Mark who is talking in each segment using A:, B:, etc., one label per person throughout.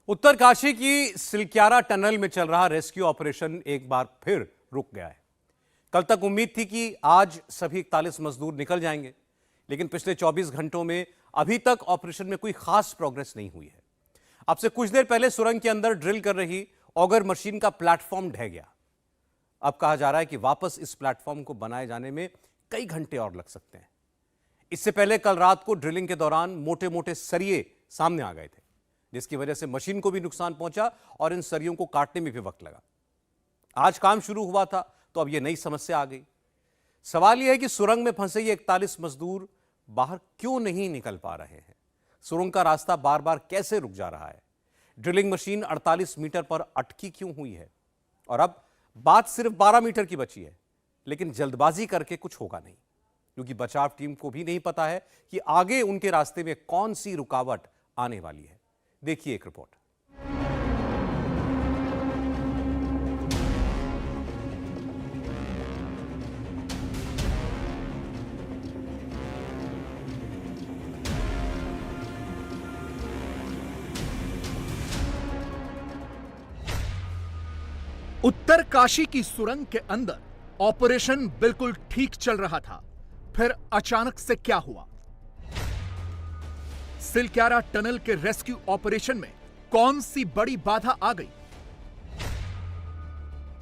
A: उत्तरकाशी की सिलक्यारा टनल में चल रहा रेस्क्यू ऑपरेशन एक बार फिर रुक गया है। कल तक उम्मीद थी कि आज सभी 41 मजदूर निकल जाएंगे, लेकिन पिछले 24 घंटों में अभी तक ऑपरेशन में कोई खास प्रोग्रेस नहीं हुई है। अब से कुछ देर पहले सुरंग के अंदर ड्रिल कर रही ऑगर मशीन का प्लेटफॉर्म ढह गया। अब कहा जा रहा है कि वापस इस प्लेटफॉर्म को बनाए जाने में कई घंटे और लग सकते हैं। इससे पहले कल रात को ड्रिलिंग के दौरान मोटे मोटे सरिये सामने आ गए थे, जिसकी वजह से मशीन को भी नुकसान पहुंचा और इन सरियों को काटने में भी वक्त लगा। आज काम शुरू हुआ था तो अब यह नई समस्या आ गई। सवाल यह है कि सुरंग में फंसे ये 41 मजदूर बाहर क्यों नहीं निकल पा रहे हैं? सुरंग का रास्ता बार बार कैसे रुक जा रहा है? ड्रिलिंग मशीन 48 मीटर पर अटकी क्यों हुई है? और अब बात सिर्फ 12 मीटर की बची है, लेकिन जल्दबाजी करके कुछ होगा नहीं, क्योंकि बचाव टीम को भी नहीं पता है कि आगे उनके रास्ते में कौन सी रुकावट आने वाली है। देखिए एक रिपोर्ट।
B: उत्तरकाशी की सुरंग के अंदर ऑपरेशन बिल्कुल ठीक चल रहा था, फिर अचानक से क्या हुआ? सिलक्यारा टनल के रेस्क्यू ऑपरेशन में कौन सी बड़ी बाधा आ गई?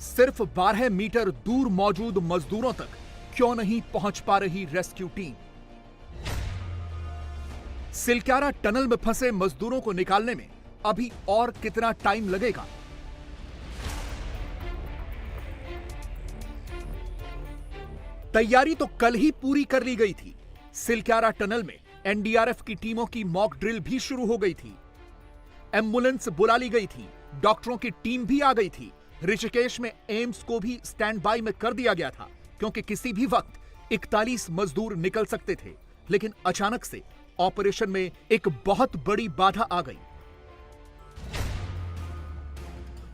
B: सिर्फ 12 मीटर दूर मौजूद मजदूरों तक क्यों नहीं पहुंच पा रही रेस्क्यू टीम? सिलक्यारा टनल में फंसे मजदूरों को निकालने में अभी और कितना टाइम लगेगा? तैयारी तो कल ही पूरी कर ली गई थी। सिलक्यारा टनल में एनडीआरएफ की टीमों की मॉक ड्रिल भी शुरू हो गई थी। एम्बुलेंस बुला ली गई थी, डॉक्टरों की टीम भी आ गई थी। ऋषिकेश में एम्स को भी स्टैंड बाय में कर दिया गया था, क्योंकि किसी भी वक्त 41 मजदूर निकल सकते थे। लेकिन अचानक से ऑपरेशन में एक बहुत बड़ी बाधा आ गई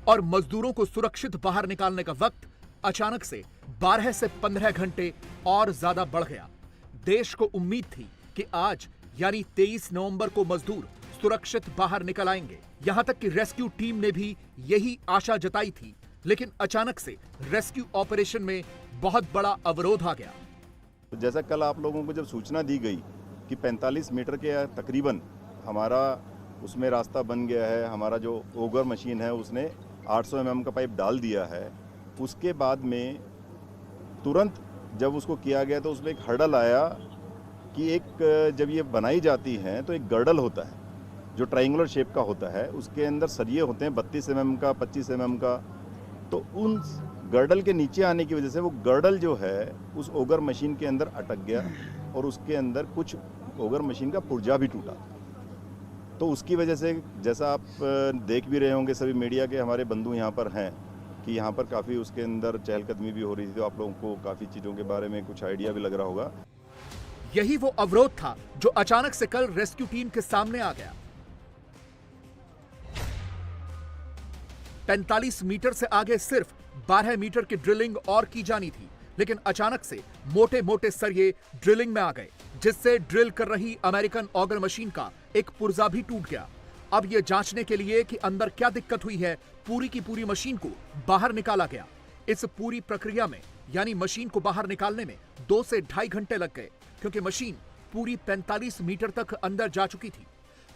B: और मजदूरों को सुरक्षित बाहर निकालने का वक्त अचानक से 12 से 15 घंटे और ज्यादा बढ़ गया। देश को उम्मीद थी कि आज यानी 23 नवंबर को मजदूर सुरक्षित बाहर निकल आएंगे। यहां तक कि रेस्क्यू टीम ने भी यही आशा जताई थी, लेकिन अचानक से रेस्क्यू ऑपरेशन में बहुत बड़ा अवरोध आ गया।
C: जैसा कल आप लोगों को जब सूचना दी गई कि 45 मीटर के तकरीबन हमारा उसमें रास्ता बन गया है, हमारा जो ओगर मशीन है उसने 800 mm का पाइप डाल दिया है, उसके बाद में तुरंत जब उसको किया गया तो उसमें एक हर्डल आया कि एक जब ये बनाई जाती हैं तो एक गर्डल होता है जो ट्रायंगुलर शेप का होता है, उसके अंदर सरिये होते हैं 32 mm का, 25 mm का। तो उन गर्डल के नीचे आने की वजह से वो गर्डल जो है उस ओगर मशीन के अंदर अटक गया और उसके अंदर कुछ ओगर मशीन का पुर्जा भी टूटा। तो उसकी वजह से जैसा आप देख भी रहे होंगे, सभी मीडिया के हमारे बंधु यहाँ पर हैं कि यहाँ पर काफ़ी उसके अंदर चहलकदमी भी हो रही थी, तो आप लोगों को काफ़ी चीज़ों के बारे में कुछ आइडिया भी लग रहा होगा।
B: यही वो अवरोध था जो अचानक से कल रेस्क्यू टीम के सामने आ गया। 45 मीटर से आगे सिर्फ 12 मीटर की ड्रिलिंग और की जानी थी, लेकिन अचानक से मोटे मोटे सरिये ड्रिलिंग में आ गए, जिससे ड्रिल कर रही अमेरिकन ऑगर मशीन का एक पुर्जा भी टूट गया। अब यह जांचने के लिए कि अंदर क्या दिक्कत हुई है, पूरी की पूरी मशीन को बाहर निकाला गया। इस पूरी प्रक्रिया में यानी मशीन को बाहर निकालने में 2 से 2.5 घंटे लग गए, क्योंकि मशीन पूरी 45 मीटर तक अंदर जा चुकी थी।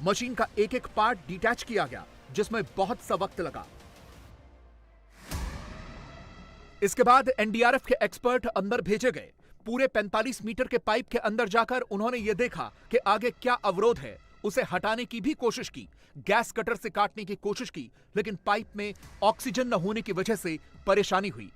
B: मशीन का एक एक पार्ट डिटैच किया गया, जिसमें बहुत सा वक्त लगा। इसके बाद एनडीआरएफ के एक्सपर्ट अंदर भेजे गए। पूरे 45 मीटर के पाइप के अंदर जाकर उन्होंने यह देखा कि आगे क्या अवरोध है। उसे हटाने की भी कोशिश की, गैस कटर से काटने की कोशिश की, लेकिन पाइप में ऑक्सीजन न होने की वजह से परेशानी हुई।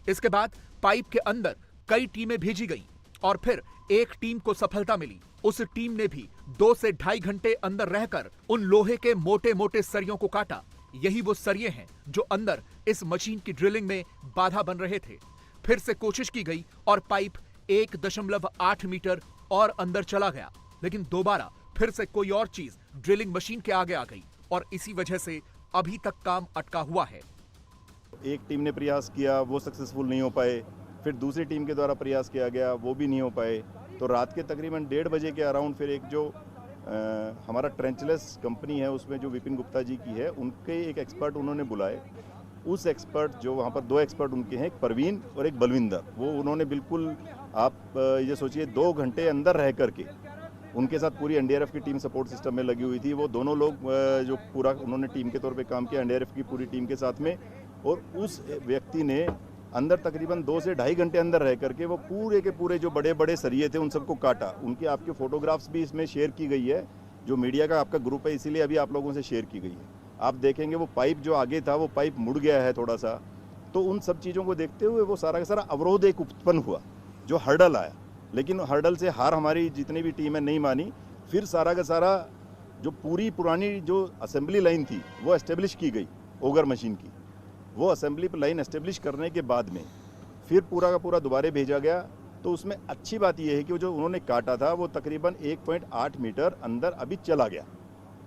B: इसके बाद पाइप के अंदर कई टीमें भेजी गईं और फिर एक टीम को सफलता मिली। उस टीम ने भी 2 से 2.5 घंटे अंदर रहकर उन लोहे के मोटे मोटे सरियों को काटा। यही वो सरिये हैं जो अंदर इस मशीन की ड्रिलिंग में बाधा बन रहे थे। फिर से कोशिश की गई और पाइप 1.8 मीटर और अंदर चला गया, लेकिन दोबारा फिर से कोई और चीज ड्रिलिंग मशीन के आगे आ गई और इसी वजह से अभी तक काम अटका हुआ है।
C: एक टीम ने प्रयास किया, वो सक्सेसफुल नहीं हो पाए, फिर दूसरी टीम के द्वारा प्रयास किया गया, वो भी नहीं हो पाए। तो रात के तकरीबन 1:30 बजे के अराउंड फिर एक जो हमारा ट्रेंचलेस कंपनी है, उसमें जो विपिन गुप्ता जी की है, उनके एक एक्सपर्ट उन्होंने बुलाए। उस एक्सपर्ट जो वहाँ पर 2 एक्सपर्ट उनके हैं, एक परवीन और एक बलविंदर, वो उन्होंने बिल्कुल आप ये सोचिए 2 घंटे अंदर रह करके उनके साथ पूरी एनडीआरएफ की टीम सपोर्ट सिस्टम में लगी हुई थी। वो दोनों लोग जो पूरा उन्होंने टीम के तौर पे काम किया एनडीआरएफ की पूरी टीम के साथ में, और उस व्यक्ति ने अंदर तकरीबन 2 से ढाई घंटे अंदर रह करके वो पूरे के पूरे जो बड़े बड़े सरिये थे उन सबको काटा। उनकी आपके फोटोग्राफ्स भी इसमें शेयर की गई है, जो मीडिया का आपका ग्रुप है इसीलिए अभी आप लोगों से शेयर की गई है। आप देखेंगे वो पाइप जो आगे था वो पाइप मुड़ गया है थोड़ा सा, तो उन सब चीज़ों को देखते हुए वो सारा का सारा अवरोध एक उत्पन्न हुआ, जो हर्डल आया। लेकिन हर्डल से हार हमारी जितनी भी टीम है नहीं मानी। फिर सारा का सारा जो पूरी पुरानी जो असेंबली लाइन थी वो एस्टेब्लिश की गई ओगर मशीन की। वो असेंबली लाइन एस्टेब्लिश करने के बाद में फिर पूरा का पूरा दोबारा भेजा गया। तो उसमें अच्छी बात यह है कि वो जो उन्होंने काटा था वो तकरीबन 1.8 मीटर अंदर अभी चला गया,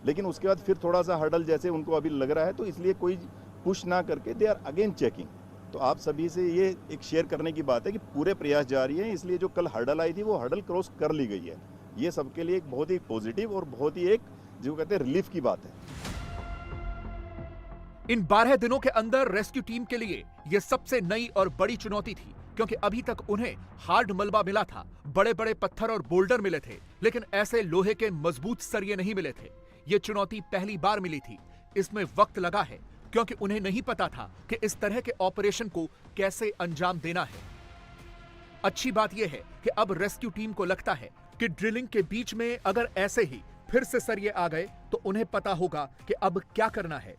C: लेकिन उसके बाद फिर थोड़ा सा हर्डल जैसे उनको अभी लग रहा है, तो इसलिए कोई पुश ना करके दे आर अगेन चेकिंग। तो आप सभी से ये एक शेयर करने की बात है कि पूरे प्रयास जारी हैं, इसलिए जो कल हर्डल आई थी वो हर्डल क्रॉस कर ली गई है। ये सबके लिए एक बहुत ही पॉजिटिव और बहुत ही एक जो कहते हैं रिलीफ की बात है।
B: इन 12 दिनों के अंदर रेस्क्यू टीम के लिए यह सबसे नई और बड़ी चुनौती थी, क्योंकि अभी तक उन्हें हार्ड मलबा मिला था, बड़े बड़े पत्थर और बोल्डर मिले थे, लेकिन ऐसे लोहे के मजबूत सरिये नहीं मिले थे। ये चुनौती पहली बार मिली थी। इसमें वक्त लगा है, क्योंकि उन्हें नहीं पता था कि इस तरह के ऑपरेशन को कैसे अंजाम देना है। अच्छी बात यह है कि अब रेस्क्यू टीम को लगता है कि ड्रिलिंग के बीच में अगर ऐसे ही फिर से सरिये आ गए तो उन्हें पता होगा कि अब क्या करना है।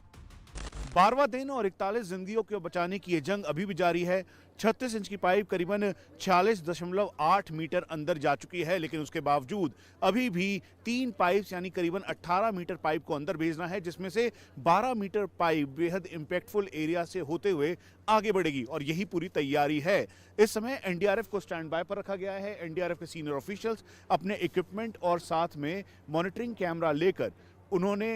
D: 12वां दिन और 41 जिंदगियों को बचाने की ये जंग अभी भी जारी है। 36 इंच की पाइप करीबन 46.8 मीटर अंदर जा चुकी है, लेकिन उसके बावजूद अभी भी 3 पाइप्स यानी करीबन 18 मीटर पाइप को अंदर भेजना है, जिसमें से 12 मीटर पाइप बेहद इंपैक्टफुल एरिया से होते हुए आगे बढ़ेगी और यही पूरी तैयारी है। इस समय एनडीआरएफ को स्टैंड बाय पर रखा गया है। एनडीआरएफ के सीनियर ऑफिशियल्स अपने इक्विपमेंट और साथ में मॉनिटरिंग कैमरा लेकर उन्होंने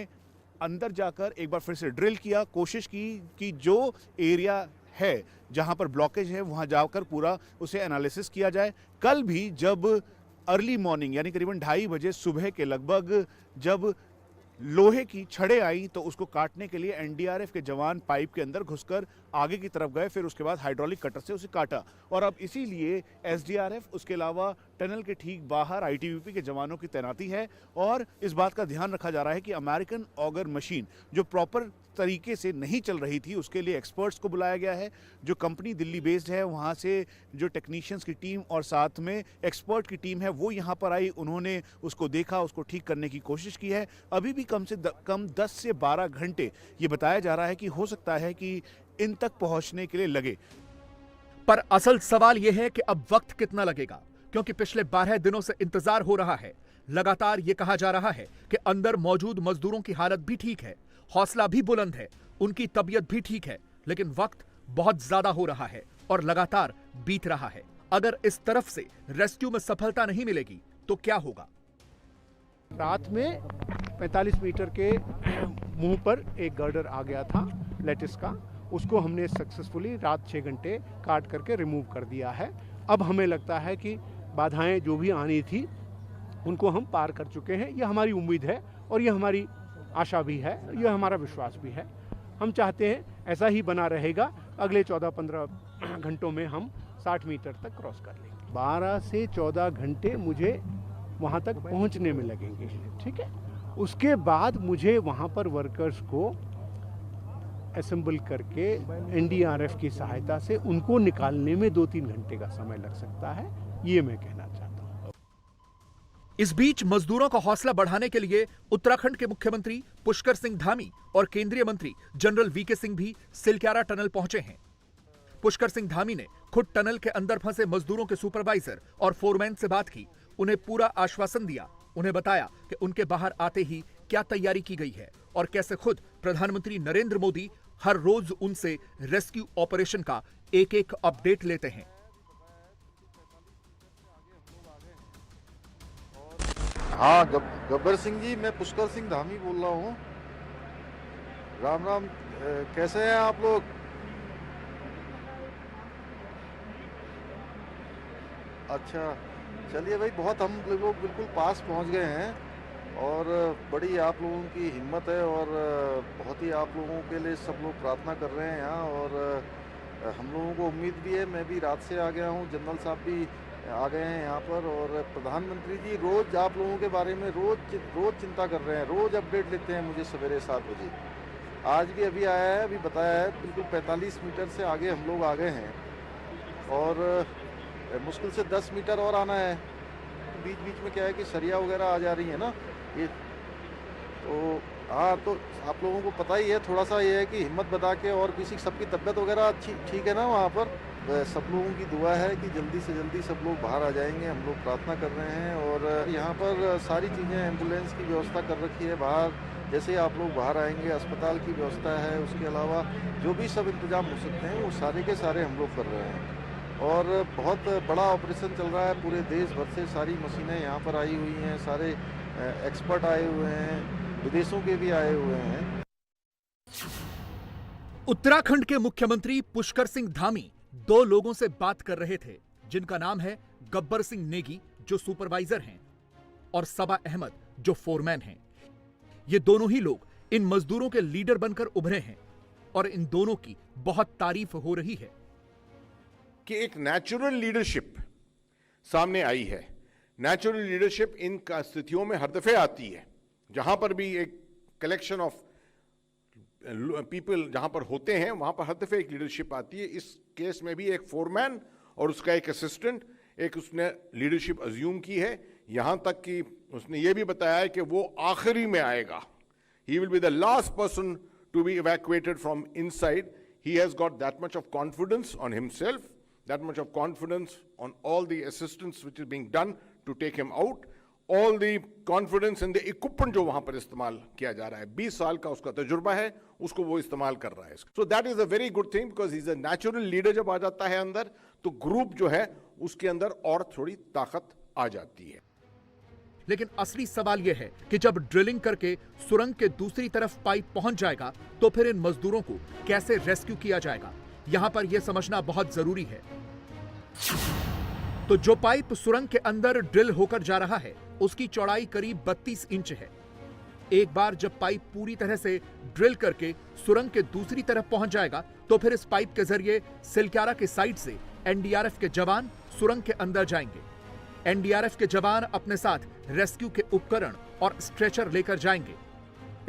D: अंदर जाकर एक बार फिर से ड्रिल किया, कोशिश की कि जो एरिया है जहां पर ब्लॉकेज है वहां जाकर पूरा उसे एनालिसिस किया जाए। कल भी जब अर्ली मॉर्निंग यानी करीबन 2:30 बजे सुबह के लगभग जब लोहे की छड़ें आई तो उसको काटने के लिए एनडीआरएफ के जवान पाइप के अंदर घुसकर आगे की तरफ गए, फिर उसके बाद हाइड्रोलिक कटर से उसे काटा और अब इसीलिए एसडीआरएफ उसके अलावा टनल के ठीक बाहर आईटीबीपी के जवानों की तैनाती है और इस बात का ध्यान रखा जा रहा है कि अमेरिकन ऑगर मशीन जो प्रॉपर तरीके से नहीं चल रही थी उसके लिए एक्सपर्ट्स को बुलाया गया है। जो कंपनी दिल्ली बेस्ड है वहाँ से जो टेक्नीशियंस की टीम और साथ में एक्सपर्ट की टीम है वो यहाँ पर आई, उन्होंने उसको देखा, उसको ठीक करने की कोशिश की है। अभी भी कम से कम 10 से 12 घंटे ये बताया जा रहा है कि हो सकता है कि इन तक पहुँचने के लिए लगे।
B: पर असल सवाल यह है कि अब वक्त कितना लगेगा, क्योंकि पिछले 12 दिनों से इंतजार हो रहा है। लगातार ये कहा जा रहा है कि अंदर मौजूद मजदूरों की हालत भी ठीक है, हौसला भी बुलंद है, उनकी तबीयत भी ठीक है, लेकिन वक्त बहुत ज्यादा हो रहा है और लगातार बीत रहा है। अगर इस तरफ से रेस्क्यू में सफलता नहीं मिलेगी तो क्या होगा?
E: रात में 45 मीटर के मुंह पर एक गर्डर आ गया था लेटिस का, उसको हमने सक्सेसफुली रात 6 घंटे काट करके रिमूव कर दिया है। अब हमें लगता है कि बाधाएं जो भी आनी थी उनको हम पार कर चुके हैं। यह हमारी उम्मीद है और यह हमारी आशा भी है, यह हमारा विश्वास भी है। हम चाहते हैं ऐसा ही बना रहेगा, अगले 14-15 घंटों में हम 60 मीटर तक क्रॉस कर लेंगे। 12 से 14 घंटे मुझे वहाँ तक पहुँचने में लगेंगे, ठीक है। उसके बाद मुझे वहाँ पर वर्कर्स को असेंबल करके एनडीआरएफ की सहायता से उनको निकालने में 2-3 घंटे का समय लग सकता है, ये मैं कहना चाहता हूँ।
B: इस बीच मजदूरों का हौसला बढ़ाने के लिए उत्तराखंड के मुख्यमंत्री पुष्कर सिंह धामी और केंद्रीय मंत्री जनरल वीके सिंह भी सिलक्यारा टनल पहुंचे हैं। पुष्कर सिंह धामी ने खुद टनल के अंदर फंसे मजदूरों के सुपरवाइजर और फोरमैन से बात की, उन्हें पूरा आश्वासन दिया, उन्हें बताया कि उनके बाहर आते ही क्या तैयारी की गई है और कैसे खुद प्रधानमंत्री नरेंद्र मोदी हर रोज उनसे रेस्क्यू ऑपरेशन का एक-एक अपडेट लेते हैं।
F: हाँ, गब्बर सिंह जी, मैं पुष्कर सिंह धामी बोल रहा हूँ। राम राम, कैसे हैं आप लोग? अच्छा, चलिए भाई, बहुत हम लोग बिल्कुल पास पहुँच गए हैं। और बड़ी आप लोगों की हिम्मत है और बहुत ही आप लोगों के लिए सब लोग प्रार्थना कर रहे हैं यहाँ। और हम लोगों को उम्मीद भी है, मैं भी रात से आ गया हूँ, जनरल साहब भी आ गए हैं यहाँ पर। और प्रधानमंत्री जी रोज़ आप लोगों के बारे में रोज़ चिंता कर रहे हैं, रोज़ अपडेट लेते हैं मुझे सवेरे 7 बजे। आज भी अभी आया है, अभी बताया है, बिल्कुल 45 मीटर से आगे हम लोग आ गए हैं और मुश्किल से 10 मीटर और आना है। बीच बीच में क्या है कि सरिया वगैरह आ जा रही है ना ये, तो हाँ, तो आप लोगों को पता ही है, थोड़ा सा ये है कि हिम्मत बता के, और किसी सबकी तबीयत वगैरह अच्छी ठीक है ना वहाँ पर। सब लोगों की दुआ है कि जल्दी से जल्दी सब लोग बाहर आ जाएंगे, हम लोग प्रार्थना कर रहे हैं। और यहाँ पर सारी चीज़ें, एम्बुलेंस की व्यवस्था कर रखी है बाहर, जैसे ही आप लोग बाहर आएंगे अस्पताल की व्यवस्था है, उसके अलावा जो भी सब इंतजाम हो सकते हैं वो सारे के सारे हम लोग कर रहे हैं। और बहुत बड़ा ऑपरेशन चल रहा है, पूरे देश भर से सारी मशीनें यहाँ पर आई हुई हैं, सारे एक्सपर्ट आए हुए हैं, विदेशों के भी आए हुए हैं।
B: उत्तराखंड के मुख्यमंत्री पुष्कर सिंह धामी 2 लोगों से बात कर रहे थे, जिनका नाम है गब्बर सिंह नेगी जो सुपरवाइजर हैं और सबा अहमद जो फोरमैन हैं। ये दोनों ही लोग इन मजदूरों के लीडर बनकर उभरे हैं और इन दोनों की बहुत तारीफ हो रही है
G: कि एक नेचुरल लीडरशिप सामने आई है। नेचुरल लीडरशिप इन स्थितियों में हर दफे आती है, जहां पर भी एक कलेक्शन ऑफ पीपल जहां पर होते हैं वहां पर हर दफे एक लीडरशिप आती है। इस केस में भी एक फोरमैन और उसका एक असिस्टेंट, एक उसने लीडरशिप अज्यूम की है। यहां तक कि उसने ये भी बताया है कि वो आखिरी में आएगा, he will be the last person to be evacuated from inside. He has got that much of confidence on himself, that much of confidence on all the assistance which is being done to take him out, all the confidence in the equipment जो वहां पर इस्तेमाल किया जा रहा है। 20 साल का उसका तजुर्बा है, उसको वो इस्तेमाल कर रहा है। So that is a very good thing because he's a natural leader। जब आ जाता है अंदर तो ग्रुप जो है उसके अंदर और थोड़ी ताकत आ जाती है।
B: लेकिन असली सवाल यह है कि जब ड्रिलिंग करके सुरंग के दूसरी तरफ पाइप पहुंच जाएगा तो फिर इन मजदूरों को कैसे रेस्क्यू किया जाएगा, यहां पर यह समझना बहुत जरूरी है। तो जो पाइप सुरंग के अंदर ड्रिल होकर जा रहा है उसकी चौड़ाई करीब 32 इंच है। एक बार जब पाइप पूरी तरह से ड्रिल करके सुरंग के दूसरी तरफ पहुंच जाएगा तो फिर इस पाइप के जरिए सिलक्यारा के साइड से एनडीआरएफ के जवान सुरंग के अंदर जाएंगे। एनडीआरएफ के जवान अपने साथ रेस्क्यू के उपकरण और स्ट्रेचर लेकर जाएंगे।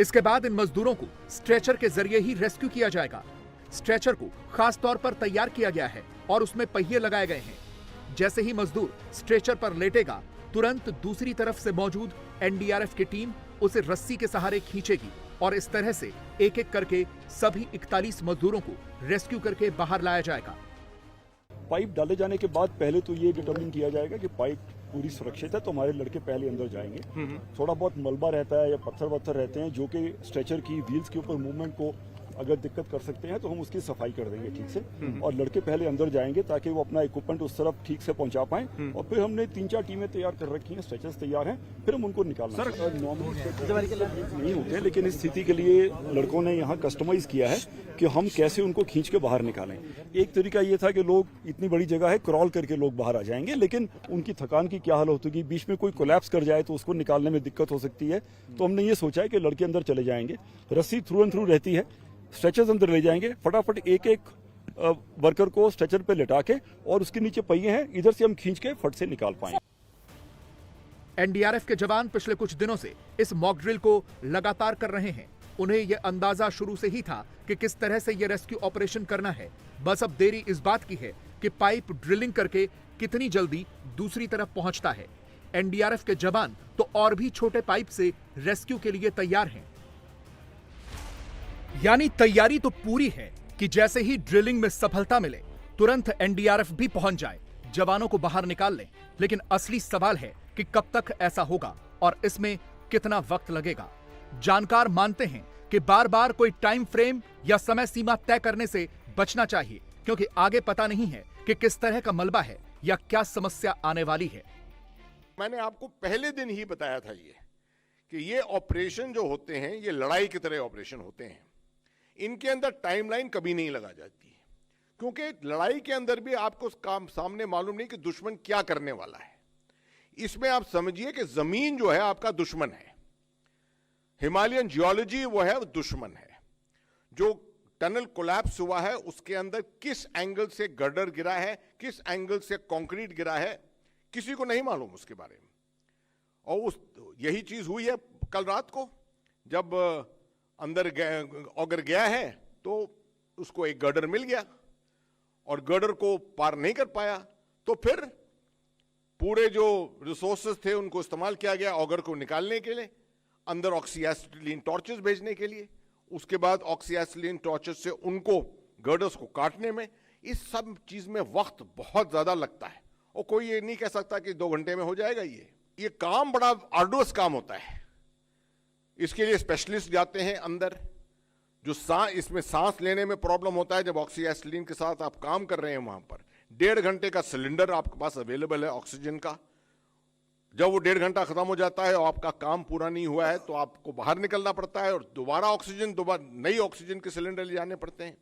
B: इसके बाद इन मजदूरों को स्ट्रेचर के जरिए ही रेस्क्यू किया जाएगा। स्ट्रेचर को खास तौर पर तैयार किया गया है और उसमें पहिए लगाए गए हैं। जैसे ही मजदूर स्ट्रेचर पर लेटेगा तुरंत दूसरी तरफ से मौजूद एनडीआरएफ की टीम उसे रस्सी के सहारे खींचेगी और इस तरह से एक एक करके सभी 41 मजदूरों को रेस्क्यू करके बाहर लाया जाएगा।
H: पाइप डाले जाने के बाद पहले तो ये डिटरमिन किया जाएगा कि पाइप पूरी सुरक्षित है तो हमारे लड़के पहले अंदर जाएंगे। थोड़ा बहुत मलबा रहता है या पत्थर वत्थर रहते हैं जो कि स्ट्रेचर की व्हील्स के ऊपर मूवमेंट को अगर दिक्कत कर सकते हैं तो हम उसकी सफाई कर देंगे ठीक से, और लड़के पहले अंदर जाएंगे ताकि वो अपना इक्विपमेंट उस तरफ ठीक से पहुंचा पाएं। और फिर हमने 3-4 टीमें तैयार कर रखी हैं, स्ट्रेचर्स तैयार हैं, फिर हम उनको निकालना नहीं होते हैं, लेकिन इस स्थिति के लिए लड़कों ने यहाँ कस्टमाइज किया है कि हम कैसे उनको खींच के बाहर निकालें। एक तरीका ये था कि लोग, इतनी बड़ी जगह है, क्रॉल करके लोग बाहर आ जाएंगे, लेकिन उनकी थकान की क्या हालत होगी, बीच में कोई कोलैप्स कर जाए तो उसको निकालने में दिक्कत हो सकती है। तो हमने ये सोचा है कि लड़के अंदर चले जाएंगे, रस्सी थ्रू एंड थ्रू रहती है, स्ट्रेचर्स अंदर ले जाएंगे, फटाफट एक एक वर्कर को स्ट्रेचर पे लिटा के, और उसके नीचे पहिए हैं, इधर से हम खींच के फट से निकाल पाएंगे।
B: एनडीआरएफ के जवान पिछले कुछ दिनों से इस मॉक ड्रिल को लगातार कर रहे हैं। उन्हें यह अंदाजा शुरू से ही था कि किस तरह से यह रेस्क्यू ऑपरेशन करना है। बस अब देरी इस बात की है कि पाइप ड्रिलिंग करके कितनी जल्दी दूसरी तरफ पहुंचता है। एनडीआरएफ के जवान तो और भी छोटे पाइप से रेस्क्यू के लिए तैयार हैं। यानी तैयारी तो पूरी है कि जैसे ही ड्रिलिंग में सफलता मिले तुरंत एनडीआरएफ भी पहुंच जाए, जवानों को बाहर निकाल ले। लेकिन असली सवाल है कि कब तक ऐसा होगा और इसमें कितना वक्त लगेगा। जानकार मानते हैं कि बार बार कोई टाइम फ्रेम या समय सीमा तय करने से बचना चाहिए, क्योंकि आगे पता नहीं है कि किस तरह का मलबा है या क्या समस्या आने वाली है।
G: मैंने आपको पहले दिन ही बताया था कि ये ऑपरेशन जो होते हैं ये लड़ाई की तरह ऑपरेशन होते हैं। इनके अंदर टाइमलाइन कभी नहीं लगा जाती है, क्योंकि लड़ाई के अंदर भी आपको काम सामने मालूम नहीं कि दुश्मन क्या करने वाला है। इसमें आप समझिए कि जमीन जो है आपका दुश्मन है, हिमालयन जियोलॉजी वो है, वो दुश्मन है। जो टनल कोलैप्स हुआ है उसके अंदर किस एंगल से गर्डर गिरा है, किस एंगल से कंक्रीट गिरा है, किसी को नहीं मालूम उसके बारे में। और यही चीज हुई है कल रात को, जब अंदर ऑगर गया है तो उसको एक गर्डर मिल गया और गर्डर को पार नहीं कर पाया, तो फिर पूरे जो रिसोर्सेज थे उनको इस्तेमाल किया गया ऑगर को निकालने के लिए, अंदर ऑक्सीएसिटिलीन टॉर्चेस भेजने के लिए, उसके बाद ऑक्सीएसिटिलीन टॉर्चेस से उनको गर्डर्स को काटने में। इस सब चीज में वक्त बहुत ज्यादा लगता है और कोई ये नहीं कह सकता कि 2 घंटे में हो जाएगा। ये काम बड़ा आर्डुअस काम होता है। इसके लिए स्पेशलिस्ट जाते हैं अंदर। जो इसमें सांस लेने में प्रॉब्लम होता है, जब ऑक्सीएसिटिलीन के साथ आप काम कर रहे हैं, वहां पर 1.5 घंटे का सिलेंडर आपके पास अवेलेबल है ऑक्सीजन का। जब वो 1.5 घंटा खत्म हो जाता है और आपका काम पूरा नहीं हुआ है तो आपको बाहर निकलना पड़ता है और दोबारा नई ऑक्सीजन के सिलेंडर ले जाने पड़ते हैं।